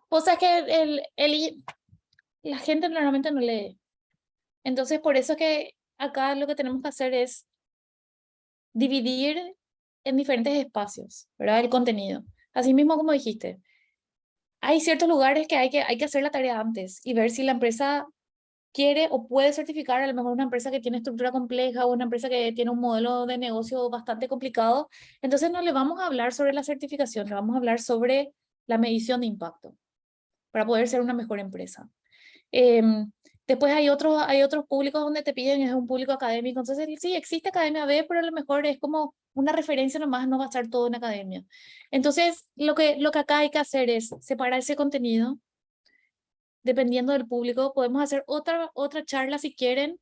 O sea que la gente normalmente no lee. Entonces, por eso que acá lo que tenemos que hacer es dividir en diferentes espacios, ¿verdad? El contenido. Así mismo como dijiste, hay ciertos lugares que hay que hacer la tarea antes y ver si la empresa quiere o puede certificar, a lo mejor una empresa que tiene estructura compleja o una empresa que tiene un modelo de negocio bastante complicado. Entonces no le vamos a hablar sobre la certificación, le vamos a hablar sobre la medición de impacto para poder ser una mejor empresa. Después hay otros públicos donde te piden, es un público académico, entonces sí, existe Academia B, pero a lo mejor es como una referencia nomás, no va a estar todo en academia. Entonces, lo que acá hay que hacer es separar ese contenido, dependiendo del público. Podemos hacer otra charla si quieren,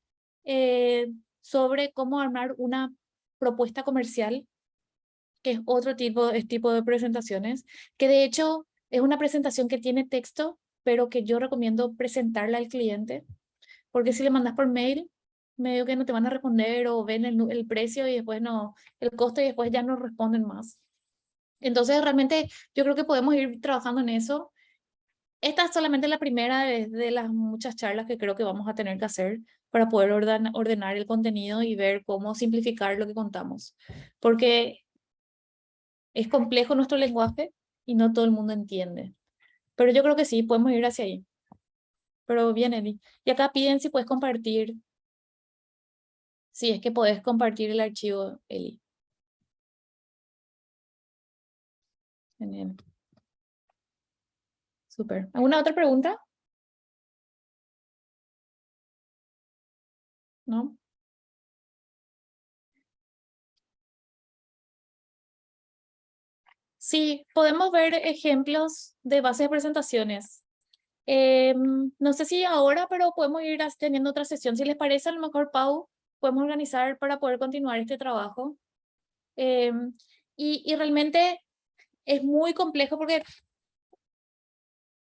sobre cómo armar una propuesta comercial, que es tipo de presentaciones, que de hecho es una presentación que tiene texto, pero que yo recomiendo presentarla al cliente, porque si le mandas por mail, medio que no te van a responder o ven el precio y después no, el costo y después ya no responden más. Entonces realmente yo creo que podemos ir trabajando en eso. Esta es solamente la primera de las muchas charlas que creo que vamos a tener que hacer para poder ordenar el contenido y ver cómo simplificar lo que contamos. Porque Es complejo nuestro lenguaje y no todo el mundo entiende. Pero yo creo que sí, podemos ir hacia ahí. Pero bien, Eli. Y acá piden si puedes compartir. Sí, es que podés compartir el archivo, Eli. Genial. Súper. ¿Alguna otra pregunta? ¿No? Sí, podemos ver ejemplos de bases de presentaciones. No sé si ahora, pero podemos ir teniendo otra sesión. Si les parece, a lo mejor, Pau, podemos organizar para poder continuar este trabajo. Y realmente es muy complejo porque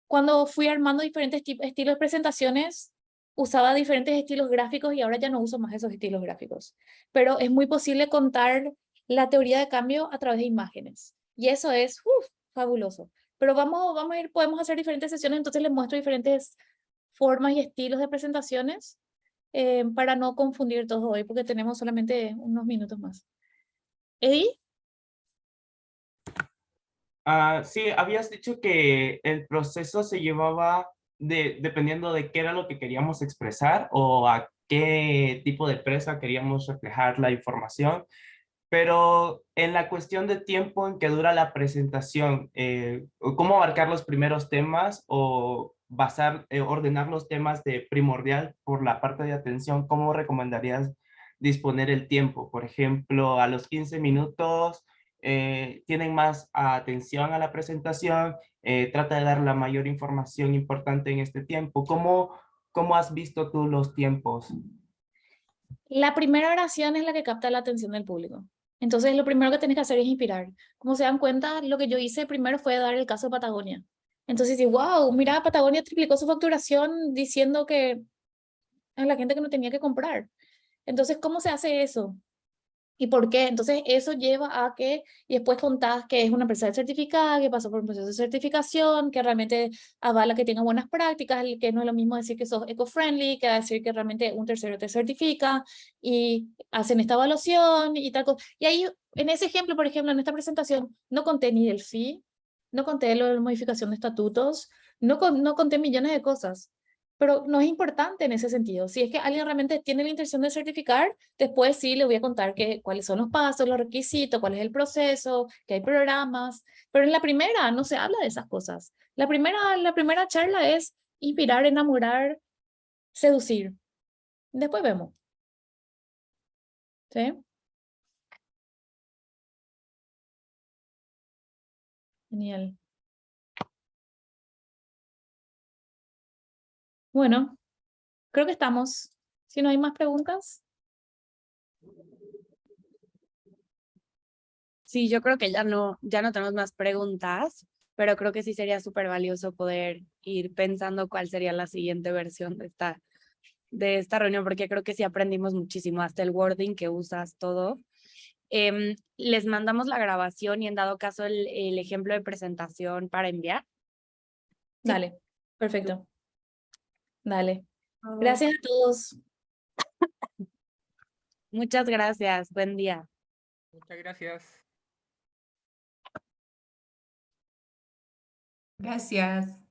cuando fui armando diferentes estilos de presentaciones, usaba diferentes estilos gráficos y ahora ya no uso más esos estilos gráficos. Pero es muy posible contar la teoría de cambio a través de imágenes. Y eso es fabuloso. Pero vamos a ir, podemos hacer diferentes sesiones, entonces les muestro diferentes formas y estilos de presentaciones para no confundir todo hoy, porque tenemos solamente unos minutos más. ¿Eddie? Sí, habías dicho que el proceso se llevaba dependiendo de qué era lo que queríamos expresar o a qué tipo de empresa queríamos reflejar la información, pero en la cuestión de tiempo en que dura la presentación, ¿cómo abarcar los primeros temas o ordenar los temas de primordial por la parte de atención? ¿Cómo recomendarías disponer el tiempo? Por ejemplo, a los 15 minutos tienen más atención a la presentación, trata de dar la mayor información importante en este tiempo. ¿Cómo has visto tú los tiempos? La primera oración es la que capta la atención del público. Entonces, lo primero que tienes que hacer es inspirar. Como se dan cuenta, lo que yo hice primero fue dar el caso de Patagonia. Entonces, wow, mira, Patagonia triplicó su facturación diciendo que a la gente que no tenía que comprar. Entonces, ¿cómo se hace eso? ¿Y por qué? Entonces, eso lleva a que, y después contás que es una empresa certificada, que pasó por un proceso de certificación, que realmente avala que tenga buenas prácticas, que no es lo mismo decir que sos eco-friendly, que decir que realmente un tercero te certifica, y hacen esta evaluación y tal cosa. Y ahí, en ese ejemplo, por ejemplo, en esta presentación, no conté ni del fee, no conté lo de la modificación de estatutos, no conté millones de cosas. Pero no es importante en ese sentido. Si es que alguien realmente tiene la intención de certificar, después sí le voy a contar cuáles son los pasos, los requisitos, cuál es el proceso, que hay programas. Pero en la primera no se habla de esas cosas. La primera charla es inspirar, enamorar, seducir. Después vemos. ¿Sí? Genial. Bueno, creo que estamos. Si no hay más preguntas. Sí, yo creo que ya no tenemos más preguntas, pero creo que sí sería súper valioso poder ir pensando cuál sería la siguiente versión de esta reunión, porque creo que sí aprendimos muchísimo, hasta el wording que usas, todo. Les mandamos la grabación y en dado caso el ejemplo de presentación para enviar. Dale, perfecto. Dale. Gracias a todos. Muchas gracias. Buen día. Muchas gracias. Gracias.